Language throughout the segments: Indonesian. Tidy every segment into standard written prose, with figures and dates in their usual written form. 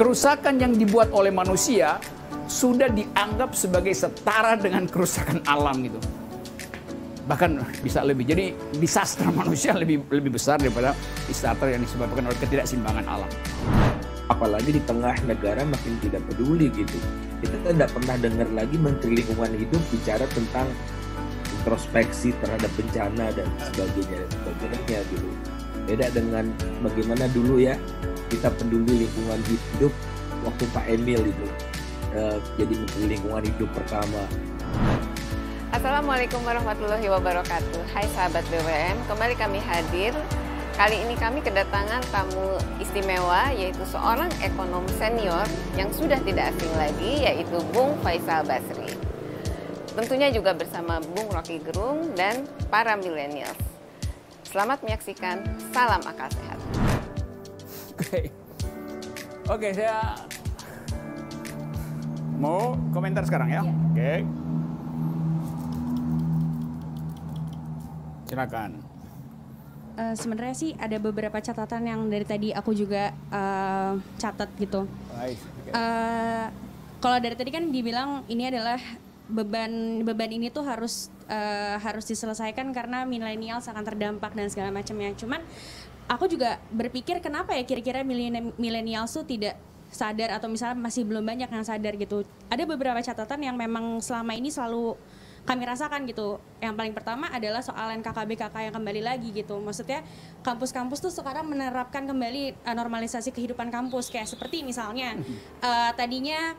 kerusakan yang dibuat oleh manusia sudah dianggap sebagai setara dengan kerusakan alam gitu. Bahkan bisa lebih. Jadi disaster manusia lebih besar daripada disaster yang disebabkan oleh ketidakseimbangan alam. Apalagi di tengah negara makin tidak peduli gitu. Kita tidak pernah dengar lagi Menteri Lingkungan Hidup bicara tentang introspeksi terhadap bencana dan sebagainya gitu. Beda dengan bagaimana dulu ya kita peduli lingkungan hidup waktu Pak Emil itu jadi Menteri Lingkungan Hidup pertama. Assalamualaikum warahmatullahi wabarakatuh. Hai sahabat BWM, kembali kami hadir. Kali ini kami kedatangan tamu istimewa, yaitu seorang ekonom senior yang sudah tidak asing lagi, yaitu Bung Faisal Basri. Tentunya juga bersama Bung Rocky Gerung dan para millennials. Selamat menyaksikan, salam akal sehat. Oke, saya mau komentar sekarang ya. Oke. Silakan. Sebenarnya sih ada beberapa catatan yang dari tadi aku juga catat gitu. Kalau dari tadi kan dibilang ini adalah beban ini tuh harus diselesaikan karena milenial akan terdampak dan segala macamnya. Cuman aku juga berpikir kenapa ya kira-kira milenial tuh tidak sadar atau misalnya masih belum banyak yang sadar gitu. Ada beberapa catatan yang memang selama ini selalu kami rasakan gitu. Yang paling pertama adalah soal NKKBKK yang kembali lagi gitu. Maksudnya kampus-kampus tuh sekarang menerapkan kembali normalisasi kehidupan kampus. Kayak seperti misalnya tadinya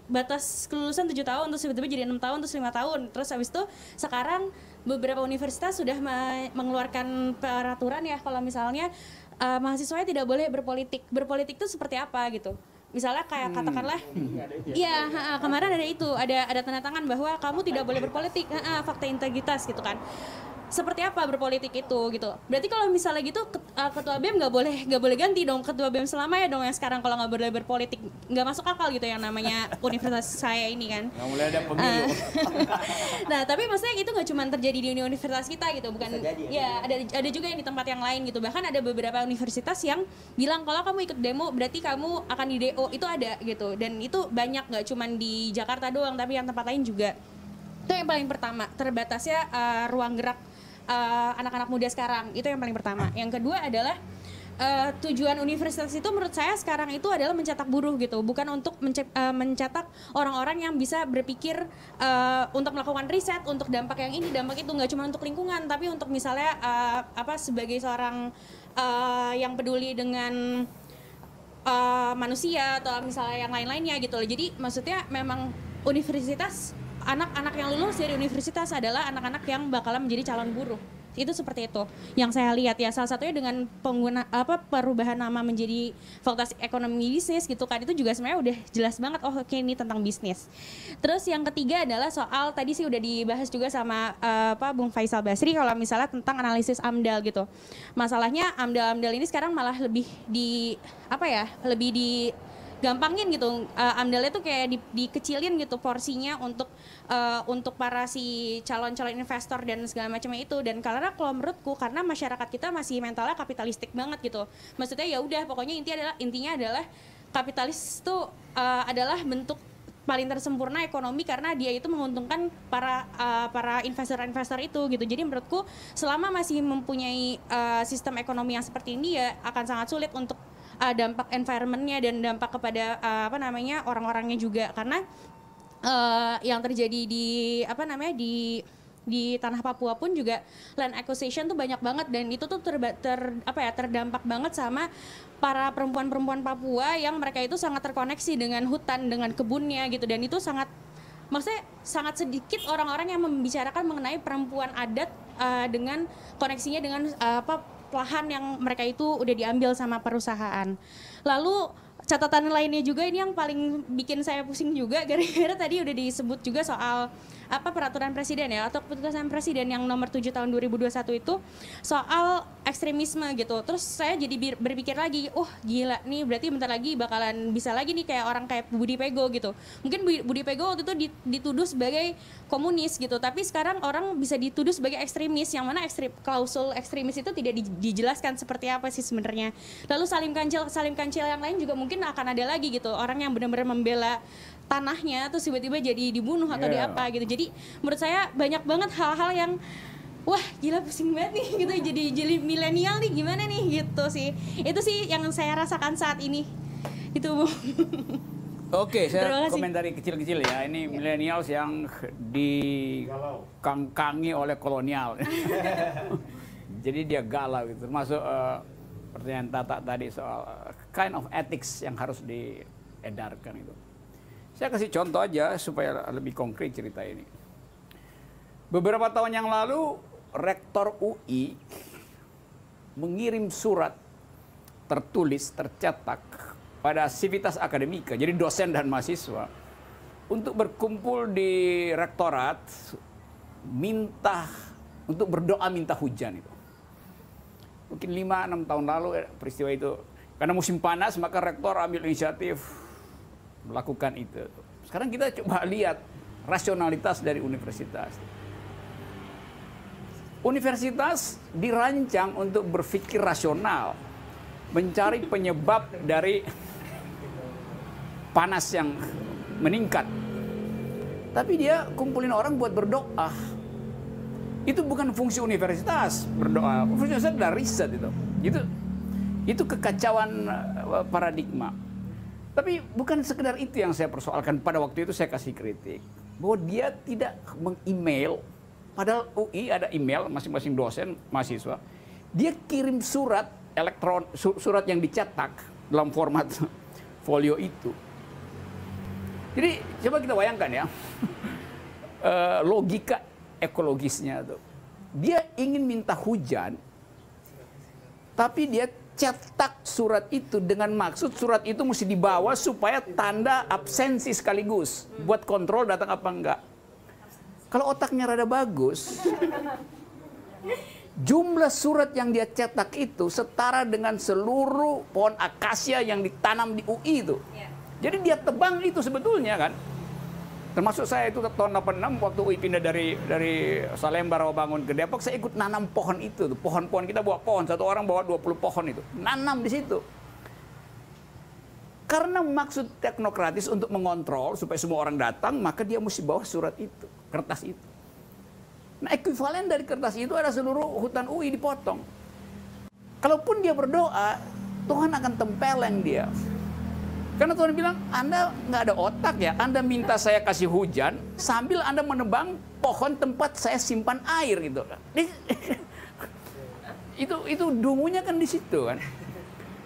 batas kelulusan 7 tahun, terus tiba-tiba jadi 6 tahun, terus 5 tahun. Terus habis itu sekarang beberapa universitas sudah mengeluarkan peraturan ya kalau misalnya mahasiswanya tidak boleh berpolitik. Berpolitik itu seperti apa gitu. Misalnya kayak katakanlah, iya kemarin ada itu, ada tanda tangan bahwa kamu tidak boleh berpolitik, fakta integritas gitu kan. Seperti apa berpolitik itu gitu. Berarti kalau misalnya gitu ketua BEM nggak boleh ganti dong ketua BEM selamanya dong yang sekarang kalau nggak boleh berpolitik, nggak masuk akal gitu yang namanya universitas saya ini kan. Nggak mulai ada pemilu. Nah tapi maksudnya itu nggak cuma terjadi di universitas kita gitu, bukan ya ada juga yang di tempat yang lain gitu. Bahkan ada beberapa universitas yang bilang kalau kamu ikut demo berarti kamu akan di DO, itu ada gitu. Dan itu banyak, nggak cuma di Jakarta doang tapi yang tempat lain juga. Itu yang paling pertama, terbatasnya ruang gerak anak-anak muda sekarang, itu yang paling pertama. Yang kedua adalah tujuan universitas itu menurut saya sekarang itu adalah mencetak buruh gitu, bukan untuk mencetak orang-orang yang bisa berpikir untuk melakukan riset, untuk dampak yang ini, dampak itu, nggak cuma untuk lingkungan, tapi untuk misalnya sebagai seorang yang peduli dengan manusia atau misalnya yang lain-lainnya gitu loh. Jadi maksudnya memang universitas, anak-anak yang lulus dari universitas adalah anak-anak yang bakalan menjadi calon buruh. Itu seperti itu yang saya lihat ya. Salah satunya dengan perubahan nama menjadi Fakultas Ekonomi Bisnis gitu kan. Itu juga sebenarnya udah jelas banget, oh oke ini tentang bisnis. Terus yang ketiga adalah soal tadi sih udah dibahas juga sama Bung Faisal Basri kalau misalnya tentang analisis AMDAL gitu. Masalahnya AMDAL ini sekarang malah lebih gampangin gitu, AMDAL-nya tuh kayak dikecilin gitu porsinya untuk para si calon-calon investor dan segala macamnya itu. Dan karena kalau menurutku karena masyarakat kita masih mentalnya kapitalistik banget gitu. Maksudnya ya udah pokoknya intinya adalah kapitalis tuh adalah bentuk paling tersempurna ekonomi karena dia itu menguntungkan para investor-investor itu gitu. Jadi menurutku selama masih mempunyai sistem ekonomi yang seperti ini ya akan sangat sulit untuk dampak environment-nya dan dampak kepada orang-orangnya juga, karena yang terjadi di tanah Papua pun juga land acquisition tuh banyak banget dan itu tuh terdampak banget sama para perempuan-perempuan Papua yang mereka itu sangat terkoneksi dengan hutan, dengan kebunnya gitu. Dan itu sangat sedikit orang-orang yang membicarakan mengenai perempuan adat dengan koneksinya dengan lahan yang mereka itu udah diambil sama perusahaan. Lalu catatan lainnya juga ini yang paling bikin saya pusing juga gara-gara tadi udah disebut juga soal peraturan presiden ya, atau keputusan presiden yang nomor 7 tahun 2021 itu soal ekstremisme gitu. Terus saya jadi berpikir lagi, oh gila nih, berarti bentar lagi bakalan bisa lagi nih kayak orang kayak Budi Pego gitu. Mungkin Budi Pego waktu itu dituduh sebagai komunis gitu, tapi sekarang orang bisa dituduh sebagai ekstremis, yang mana klausul ekstremis itu tidak dijelaskan seperti apa sih sebenarnya. Lalu Salim Kancil yang lain juga mungkin akan ada lagi gitu, orang yang benar-benar membela tanahnya terus tiba-tiba jadi dibunuh atau di apa gitu. Jadi menurut saya banyak banget hal-hal yang wah gila pusing banget nih gitu, jadi milenial nih gimana nih gitu sih. Itu sih yang saya rasakan saat ini itu, Bu. Oke, saya komentari kecil-kecil ya. Ini millennials yang dikangkangi oleh kolonial. Jadi dia galau gitu. Termasuk pertanyaan Tata tadi soal kind of ethics yang harus diedarkan itu. Saya kasih contoh aja supaya lebih konkret cerita ini. Beberapa tahun yang lalu, Rektor UI mengirim surat tertulis, tercetak pada Civitas Akademika, jadi dosen dan mahasiswa, untuk berkumpul di rektorat, untuk berdoa minta hujan itu. Mungkin 5-6 tahun lalu peristiwa itu. Karena musim panas, maka rektor ambil inisiatif melakukan itu. Sekarang kita coba lihat rasionalitas dari universitas. Universitas dirancang untuk berpikir rasional, mencari penyebab dari panas yang meningkat. Tapi dia kumpulin orang buat berdoa. Itu bukan fungsi universitas, berdoa. Fungsi universitas adalah riset itu. Itu kekacauan paradigma. Tapi bukan sekedar itu yang saya persoalkan. Pada waktu itu saya kasih kritik bahwa dia tidak meng-email, padahal UI ada email masing-masing dosen, mahasiswa. Dia kirim surat surat yang dicetak dalam format folio itu. Jadi coba kita bayangkan ya, logika ekologisnya tuh. Dia ingin minta hujan, tapi dia cetak surat itu dengan maksud surat itu mesti dibawa supaya tanda absensi sekaligus buat kontrol datang apa enggak. Kalau otaknya rada bagus, jumlah surat yang dia cetak itu setara dengan seluruh pohon akasia yang ditanam di UI itu. Jadi dia tebang itu sebetulnya kan. Termasuk saya itu tahun 86 waktu UI pindah dari Salemba Rawabangun ke Depok, saya ikut nanam pohon itu. Pohon-pohon kita bawa pohon, satu orang bawa 20 pohon itu. Nanam di situ. Karena maksud teknokratis untuk mengontrol supaya semua orang datang, maka dia mesti bawa surat itu, kertas itu. Nah, ekuivalen dari kertas itu ada seluruh hutan UI dipotong. Kalaupun dia berdoa, Tuhan akan tempeleng dia. Karena Tuhan bilang, Anda nggak ada otak ya, Anda minta saya kasih hujan, sambil Anda menebang pohon tempat saya simpan air gitu. Itu dungunya kan di situ kan.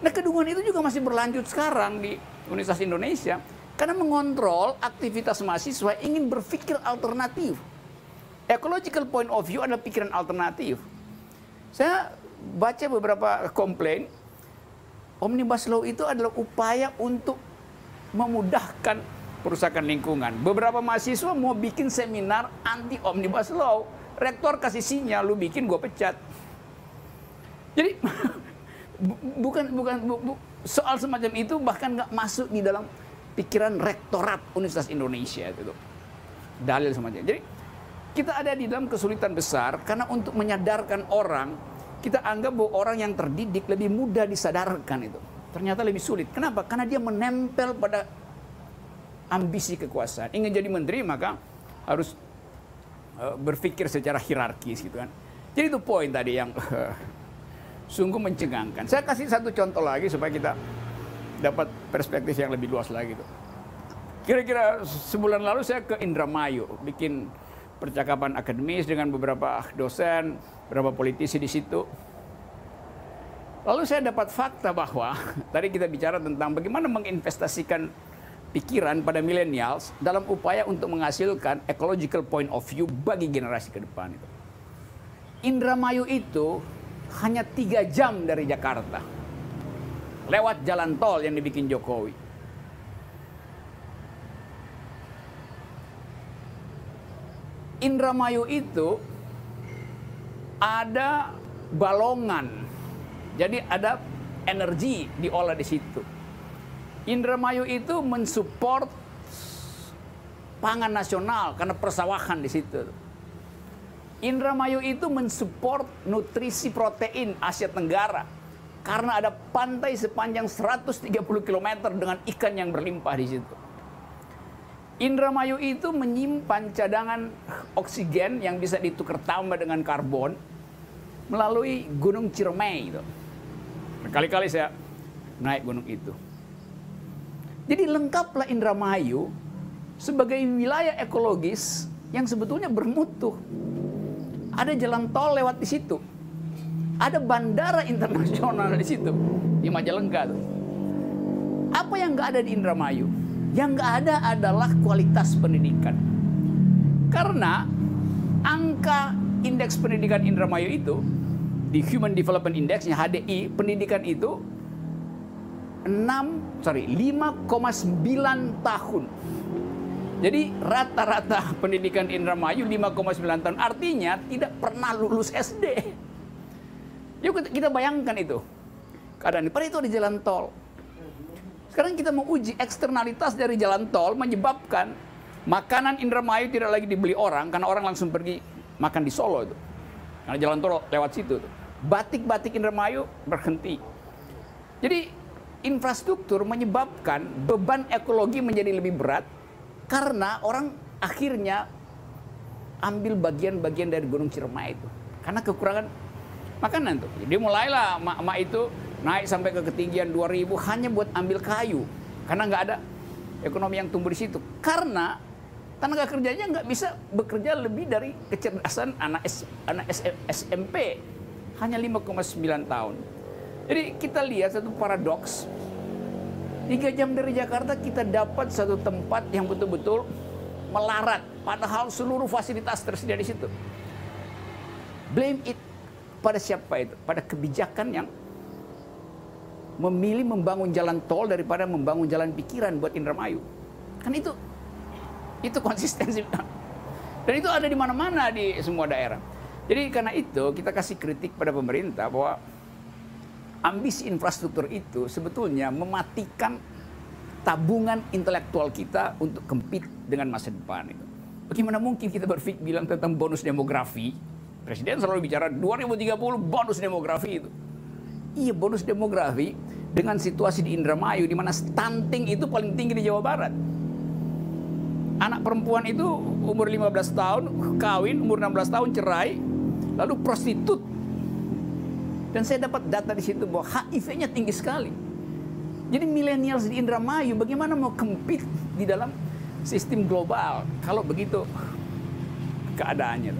Nah, kedunguan itu juga masih berlanjut sekarang di Universitas Indonesia. Karena mengontrol aktivitas mahasiswa ingin berpikir alternatif. Ecological point of view adalah pikiran alternatif. Saya baca beberapa komplain, Omnibus Law itu adalah upaya untuk memudahkan perusahaan lingkungan. Beberapa mahasiswa mau bikin seminar anti Omnibus Law. Rektor kasih sinyal, lu bikin gua pecat. Jadi bukan soal semacam itu bahkan nggak masuk di dalam pikiran rektorat Universitas Indonesia itu. Dalil semacam. Jadi kita ada di dalam kesulitan besar karena untuk menyadarkan orang, kita anggap bahwa orang yang terdidik lebih mudah disadarkan itu. Ternyata lebih sulit. Kenapa? Karena dia menempel pada ambisi kekuasaan. Ingin jadi menteri maka harus berpikir secara hierarkis gitu kan. Jadi itu poin tadi yang sungguh mencengangkan. Saya kasih satu contoh lagi supaya kita dapat perspektif yang lebih luas lagi tuh. Kira-kira sebulan lalu saya ke Indramayu bikin percakapan akademis dengan beberapa dosen, beberapa politisi di situ. Lalu saya dapat fakta bahwa tadi kita bicara tentang bagaimana menginvestasikan pikiran pada millennials dalam upaya untuk menghasilkan ecological point of view bagi generasi ke depan itu. Indramayu itu hanya 3 jam dari Jakarta. Lewat jalan tol yang dibikin Jokowi. Indramayu itu ada balongan, jadi ada energi diolah di situ. Indramayu itu mensupport pangan nasional karena persawahan di situ. Indramayu itu mensupport nutrisi protein Asia Tenggara karena ada pantai sepanjang 130 km dengan ikan yang berlimpah di situ. Indramayu itu menyimpan cadangan oksigen yang bisa ditukar tambah dengan karbon melalui Gunung Ciremai itu. Berkali-kali saya naik gunung itu. Jadi lengkaplah Indramayu sebagai wilayah ekologis yang sebetulnya bermutu. Ada jalan tol lewat di situ. Ada bandara internasional di situ, di Majalengka tuh. Apa yang nggak ada di Indramayu? Yang nggak ada adalah kualitas pendidikan. Karena angka indeks pendidikan Indramayu itu, di Human Development Index-nya HDI, pendidikan itu 5,9 tahun. Jadi rata-rata pendidikan Indramayu 5,9 tahun. Artinya tidak pernah lulus SD. Yuk kita bayangkan itu. Keadaan ini. Padahal itu ada jalan tol. Sekarang kita mau uji eksternalitas dari jalan tol menyebabkan makanan Indramayu tidak lagi dibeli orang karena orang langsung pergi makan di Solo itu. Karena jalan tol lewat situ. Batik-batik Indramayu berhenti. Jadi infrastruktur menyebabkan beban ekologi menjadi lebih berat karena orang akhirnya ambil bagian-bagian dari Gunung Ciremai itu. Karena kekurangan makanan tuh. Jadi mulailah emak-emak itu naik sampai ke ketinggian 2000 hanya buat ambil kayu. Karena nggak ada ekonomi yang tumbuh di situ. Karena tenaga kerjanya nggak bisa bekerja lebih dari kecerdasan anak SMP. Hanya 5,9 tahun. Jadi kita lihat satu paradoks. 3 jam dari Jakarta kita dapat satu tempat yang betul-betul melarat. Padahal seluruh fasilitas tersedia di situ. Blame it pada siapa itu? Pada kebijakan yang memilih membangun jalan tol daripada membangun jalan pikiran buat Indramayu. Kan itu konsistensi. Dan itu ada di mana-mana di semua daerah. Jadi karena itu kita kasih kritik pada pemerintah bahwa ambisi infrastruktur itu sebetulnya mematikan tabungan intelektual kita untuk compete dengan masa depan itu. Bagaimana mungkin kita bilang tentang bonus demografi? Presiden selalu bicara 2030 bonus demografi itu. Iya, bonus demografi dengan situasi di Indramayu di mana stunting itu paling tinggi di Jawa Barat. Anak perempuan itu umur 15 tahun kawin, umur 16 tahun cerai, lalu prostitut. Dan saya dapat data di situ bahwa HIV-nya tinggi sekali. Jadi millennials di Indramayu bagaimana mau compete di dalam sistem global kalau begitu keadaannya.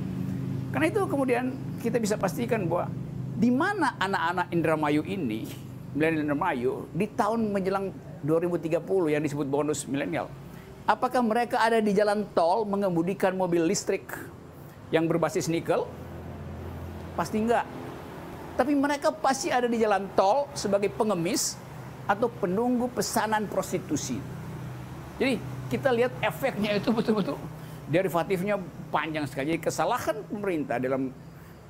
Karena itu kemudian kita bisa pastikan bahwa di mana anak-anak Indramayu ini, milenial Indramayu, di tahun menjelang 2030 yang disebut bonus milenial. Apakah mereka ada di jalan tol mengemudikan mobil listrik yang berbasis nikel? Pasti enggak. Tapi mereka pasti ada di jalan tol sebagai pengemis atau penunggu pesanan prostitusi. Jadi kita lihat efeknya itu betul-betul derivatifnya panjang sekali. Jadi kesalahan pemerintah dalam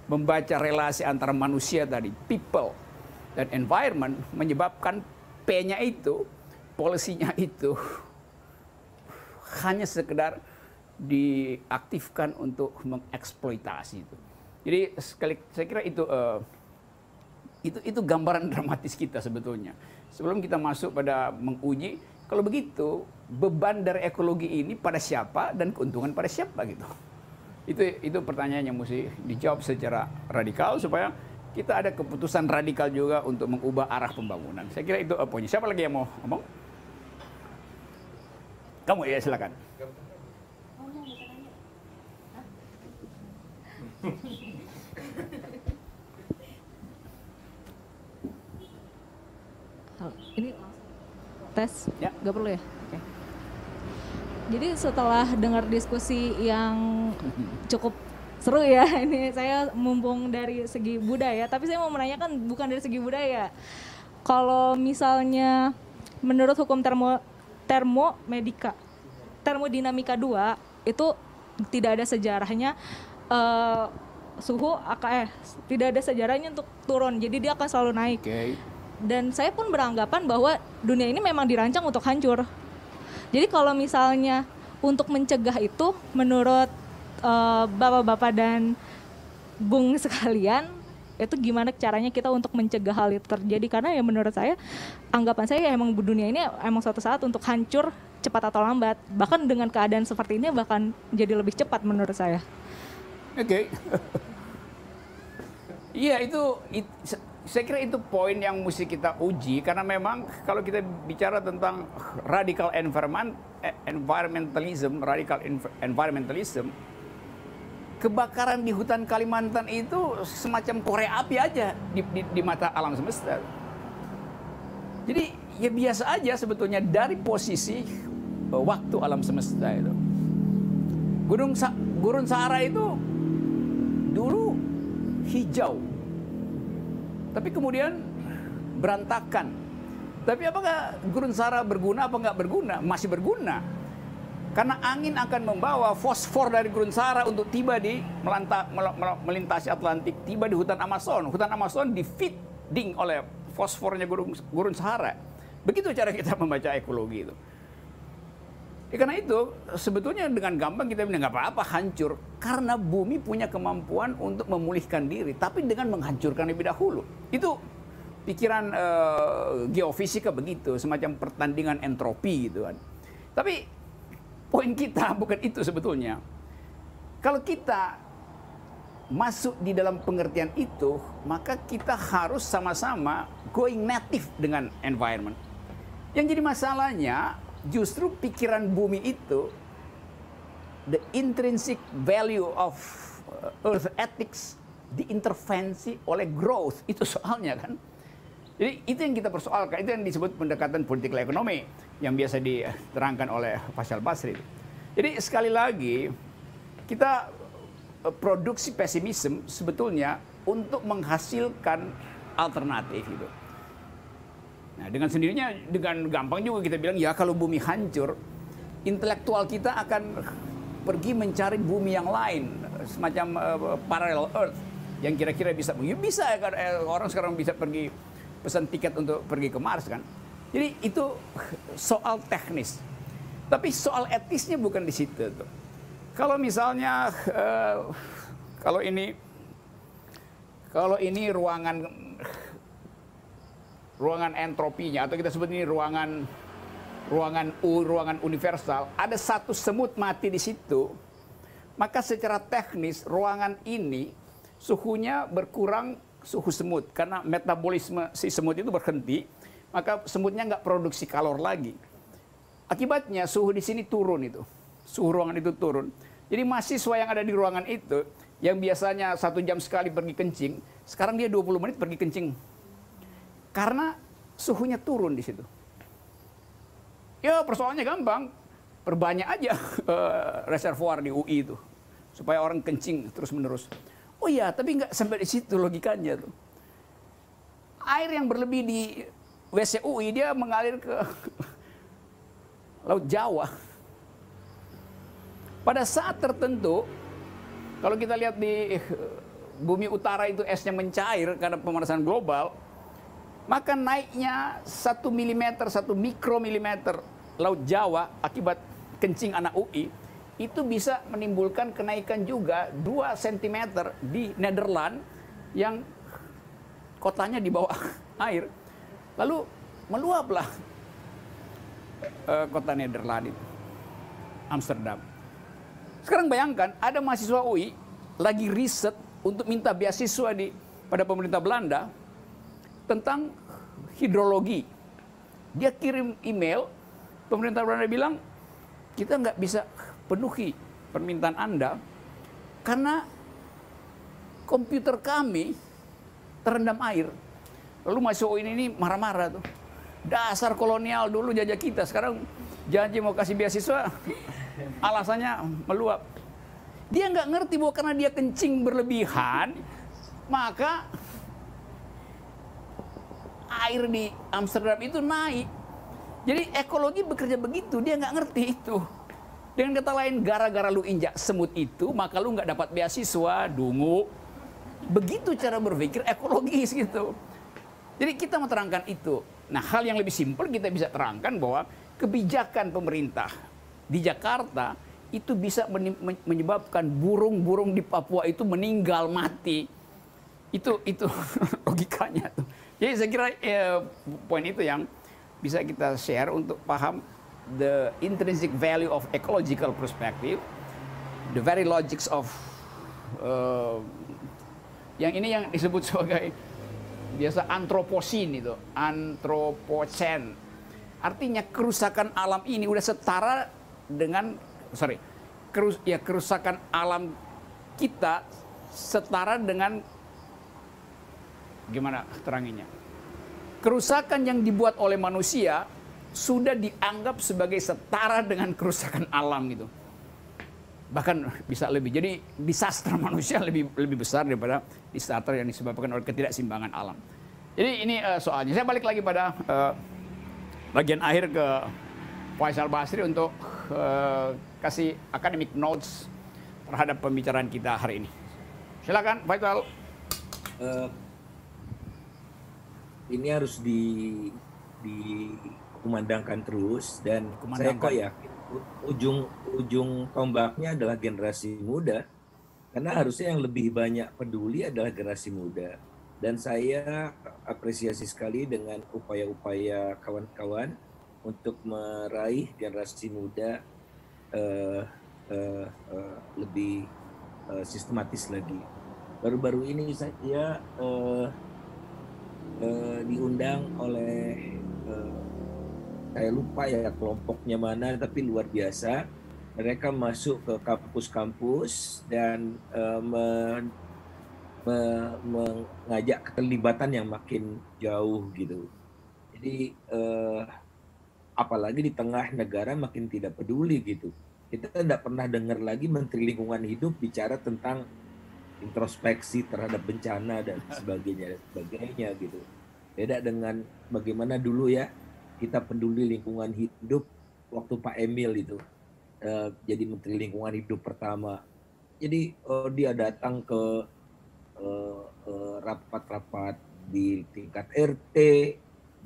membaca relasi antara manusia tadi, people dan environment, menyebabkan P-nya itu, polisinya itu hanya sekedar diaktifkan untuk mengeksploitasi itu. Jadi saya kira itu gambaran dramatis kita sebetulnya. Sebelum kita masuk pada menguji, kalau begitu beban dari ekologi ini pada siapa dan keuntungan pada siapa gitu. Itu pertanyaan yang mesti dijawab secara radikal supaya kita ada keputusan radikal juga untuk mengubah arah pembangunan. Saya kira itu poinnya. Siapa lagi yang mau ngomong? Kamu ya, silakan. Ini tes? Ya. Gak perlu ya? Oke. Jadi setelah dengar diskusi yang cukup seru ya, ini saya mumpung dari segi budaya, tapi saya mau menanyakan bukan dari segi budaya. Kalau misalnya menurut hukum termodinamika 2 itu tidak ada sejarahnya tidak ada sejarahnya untuk turun, jadi dia akan selalu naik. Dan saya pun beranggapan bahwa dunia ini memang dirancang untuk hancur. Jadi kalau misalnya untuk mencegah itu, menurut bapak-bapak dan bung sekalian, itu gimana caranya kita untuk mencegah hal itu terjadi? Karena ya menurut saya, anggapan saya ya emang dunia ini emang suatu saat untuk hancur cepat atau lambat. Bahkan dengan keadaan seperti ini bahkan jadi lebih cepat menurut saya. Iya, saya kira itu poin yang mesti kita uji, karena memang kalau kita bicara tentang radical environmentalism, kebakaran di hutan Kalimantan itu semacam korek api aja di mata alam semesta. Jadi ya biasa aja sebetulnya dari posisi waktu alam semesta itu. Gurun Sahara itu dulu hijau, tapi kemudian berantakan. Tapi apakah Gurun Sahara berguna apa nggak berguna? Masih berguna. Karena angin akan membawa fosfor dari Gurun Sahara untuk tiba di melintasi Atlantik, tiba di hutan Amazon. Hutan Amazon di-feeding oleh fosfornya Gurun Sahara. Begitu cara kita membaca ekologi itu. Karena itu sebetulnya dengan gampang kita bilang nggak apa-apa hancur, karena bumi punya kemampuan untuk memulihkan diri, tapi dengan menghancurkan lebih dahulu. Itu pikiran geofisika begitu, semacam pertandingan entropi gitu kan. Tapi poin kita bukan itu sebetulnya. Kalau kita masuk di dalam pengertian itu, maka kita harus sama-sama going native dengan environment. Yang jadi masalahnya justru pikiran bumi itu, the intrinsic value of earth ethics, diintervensi oleh growth. Itu soalnya kan. Jadi itu yang kita persoalkan, itu yang disebut pendekatan political ekonomi yang biasa diterangkan oleh Faisal Basri. Jadi sekali lagi kita produksi pesimisme sebetulnya untuk menghasilkan alternatif gitu. Nah, dengan sendirinya, dengan gampang juga kita bilang, ya kalau bumi hancur, intelektual kita akan pergi mencari bumi yang lain, semacam parallel earth, yang kira-kira bisa ya kan, orang sekarang bisa pergi pesan tiket untuk pergi ke Mars kan. Jadi itu soal teknis. Tapi soal etisnya bukan di situ tuh. Kalau misalnya, kalau ini ruangan entropinya, atau kita sebut ini ruangan universal, ada satu semut mati di situ, maka secara teknis ruangan ini suhunya berkurang, suhu semut, karena metabolisme si semut itu berhenti, maka semutnya nggak produksi kalor lagi. Akibatnya suhu di sini turun itu, suhu ruangan itu turun. Jadi mahasiswa yang ada di ruangan itu, yang biasanya 1 jam sekali pergi kencing, sekarang dia 20 menit pergi kencing. Karena suhunya turun di situ. Ya persoalannya gampang, perbanyak aja reservoir di UI itu, supaya orang kencing terus menerus. Oh iya, tapi nggak sampai di situ logikanya tuh. Air yang berlebih di WC UI dia mengalir ke Laut Jawa. Pada saat tertentu, kalau kita lihat di bumi utara itu esnya mencair karena pemanasan global, maka naiknya 1 mm, 1 mikromilimeter Laut Jawa akibat kencing anak UI, itu bisa menimbulkan kenaikan juga 2 cm di Nederland yang kotanya di bawah air. Lalu meluaplah kota Nederland itu, Amsterdam. Sekarang bayangkan ada mahasiswa UI lagi riset untuk minta beasiswa pada pemerintah Belanda tentang hidrologi. Dia kirim email, pemerintah Belanda bilang, kita nggak bisa penuhi permintaan Anda karena komputer kami terendam air. Lalu mahasiswa ini marah-marah tuh. Dasar kolonial, dulu jajah kita, sekarang janji mau kasih beasiswa, alasannya meluap. Dia nggak ngerti bahwa karena dia kencing berlebihan, maka air di Amsterdam itu naik. Jadi ekologi bekerja begitu, dia nggak ngerti itu. Dengan kata lain, gara-gara lu injak semut itu, maka lu nggak dapat beasiswa, dungu. Begitu cara berpikir ekologis gitu. Jadi kita mau terangkan itu. Nah, hal yang lebih simpel kita bisa terangkan bahwa kebijakan pemerintah di Jakarta itu bisa menyebabkan burung-burung di Papua itu meninggal mati. Itu logikanya tuh. Jadi saya kira poin itu yang bisa kita share untuk paham the intrinsic value of ecological perspective, the very logics of yang ini yang disebut sebagai biasa anthropocene itu, anthropocene. Artinya kerusakan alam ini udah setara dengan kerusakan alam kita setara dengan gimana teranginya? Kerusakan yang dibuat oleh manusia sudah dianggap sebagai setara dengan kerusakan alam gitu. Bahkan bisa lebih. Jadi disaster manusia lebih besar daripada disaster yang disebabkan oleh ketidakseimbangan alam. Jadi ini soalnya. Saya balik lagi pada bagian akhir ke Faisal Basri untuk kasih academic notes terhadap pembicaraan kita hari ini. Silakan Faisal. Ini harus dikumandangkan terus, dan saya kok ya ujung tombaknya adalah generasi muda, karena harusnya yang lebih banyak peduli adalah generasi muda. Dan saya apresiasi sekali dengan upaya-upaya kawan-kawan untuk meraih generasi muda lebih sistematis lagi. Baru-baru ini saya diundang oleh saya lupa ya kelompoknya mana, tapi luar biasa. Mereka masuk ke kampus-kampus dan mengajak keterlibatan yang makin jauh gitu. Jadi apalagi di tengah negara makin tidak peduli gitu. Kita tidak pernah dengar lagi Menteri Lingkungan Hidup bicara tentang introspeksi terhadap bencana dan sebagainya gitu. Beda dengan bagaimana dulu ya kita peduli lingkungan hidup waktu Pak Emil itu jadi Menteri Lingkungan Hidup pertama. Jadi dia datang ke rapat-rapat di tingkat RT,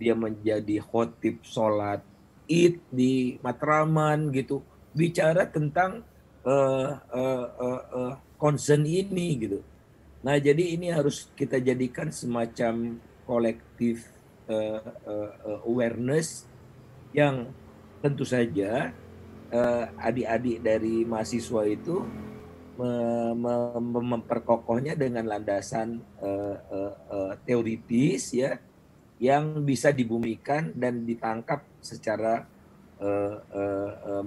dia menjadi khotib sholat Id di Matraman gitu, bicara tentang concern ini gitu. Nah, jadi ini harus kita jadikan semacam kolektif awareness yang tentu saja adik-adik dari mahasiswa itu memperkokohnya dengan landasan teoritis ya, yang bisa dibumikan dan ditangkap secara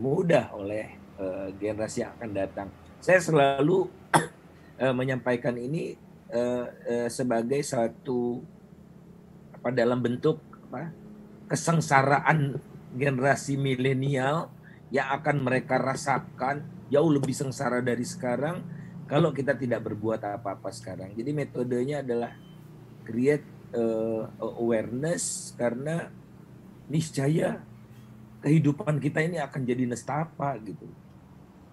mudah oleh generasi yang akan datang. Saya selalu menyampaikan ini sebagai satu dalam bentuk kesengsaraan generasi milenial yang akan mereka rasakan jauh lebih sengsara dari sekarang kalau kita tidak berbuat apa-apa sekarang. Jadi metodenya adalah create awareness, karena niscaya kehidupan kita ini akan jadi nestapa gitu.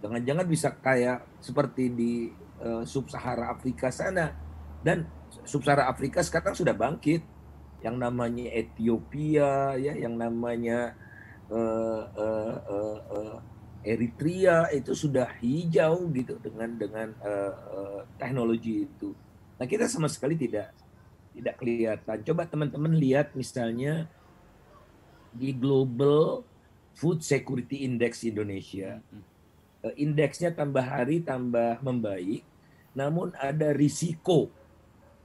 Jangan-jangan bisa kayak seperti di sub-Sahara Afrika sana, dan sub-Sahara Afrika sekarang sudah bangkit. Yang namanya Ethiopia, ya, yang namanya Eritrea itu sudah hijau gitu dengan teknologi itu. Nah, kita sama sekali tidak kelihatan. Coba teman-teman lihat misalnya di Global Food Security Index Indonesia. Indeksnya tambah hari tambah membaik, namun ada risiko.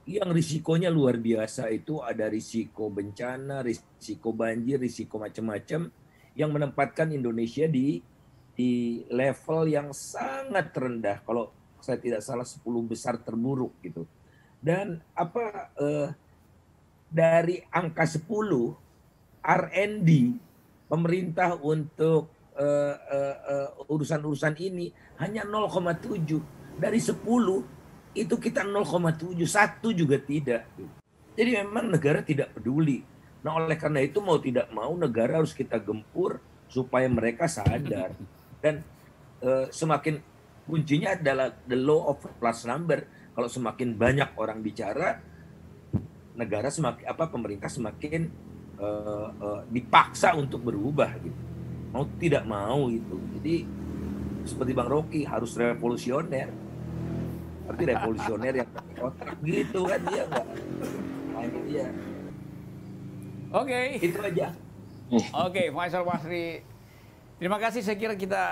Yang risikonya luar biasa, itu ada risiko bencana, risiko banjir, risiko macam-macam yang menempatkan Indonesia di level yang sangat rendah. Kalau saya tidak salah 10 besar terburuk gitu. Dan dari angka 10 R&D pemerintah untuk urusan-urusan ini hanya 0,7 dari 10. Itu kita 0,7, 1 juga tidak. Jadi memang negara tidak peduli. Nah, oleh karena itu mau tidak mau negara harus kita gempur supaya mereka sadar. Dan semakin kuncinya adalah the law of plus number. Kalau semakin banyak orang bicara, negara semakin pemerintah semakin dipaksa untuk berubah gitu. Mau tidak mau itu. Jadi seperti Bang Rocky harus revolusioner. Berarti revolusioner yang otak gitu kan dia enggak. Nah, itu dia. Oke. Itu aja. Oke, Faisal Basri. Terima kasih, saya kira kita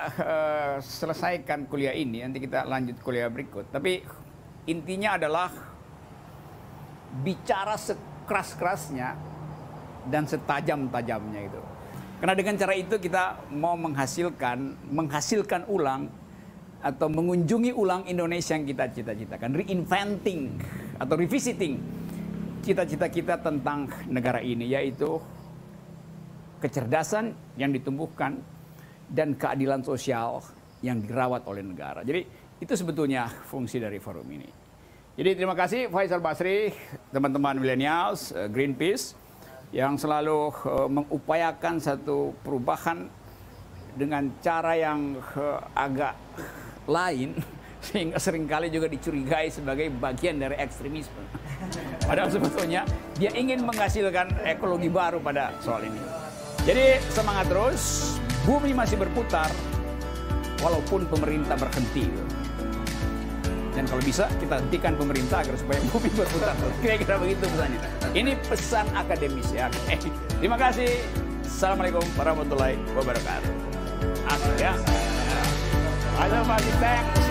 selesaikan kuliah ini, nanti kita lanjut kuliah berikut. Tapi intinya adalah bicara sekeras-kerasnya dan setajam-tajamnya itu. Karena dengan cara itu kita mau menghasilkan ulang atau mengunjungi ulang Indonesia yang kita cita-citakan. Reinventing atau revisiting cita-cita kita tentang negara ini, yaitu kecerdasan yang ditumbuhkan dan keadilan sosial yang dirawat oleh negara. Jadi itu sebetulnya fungsi dari forum ini. Jadi terima kasih Faisal Basri, teman-teman millennials, Greenpeace, yang selalu mengupayakan satu perubahan dengan cara yang agak lain, sehingga seringkali juga dicurigai sebagai bagian dari ekstremisme. Padahal sebetulnya dia ingin menghasilkan ekologi baru pada soal ini. Jadi semangat terus, bumi masih berputar walaupun pemerintah berhenti. Dan kalau bisa kita hentikan pemerintah agar supaya bumi berputar. Kira-kira begitu pesannya. Ini pesan akademis ya. Terima kasih. Assalamualaikum warahmatullahi wabarakatuh. Asik ya. Ada masih thanks.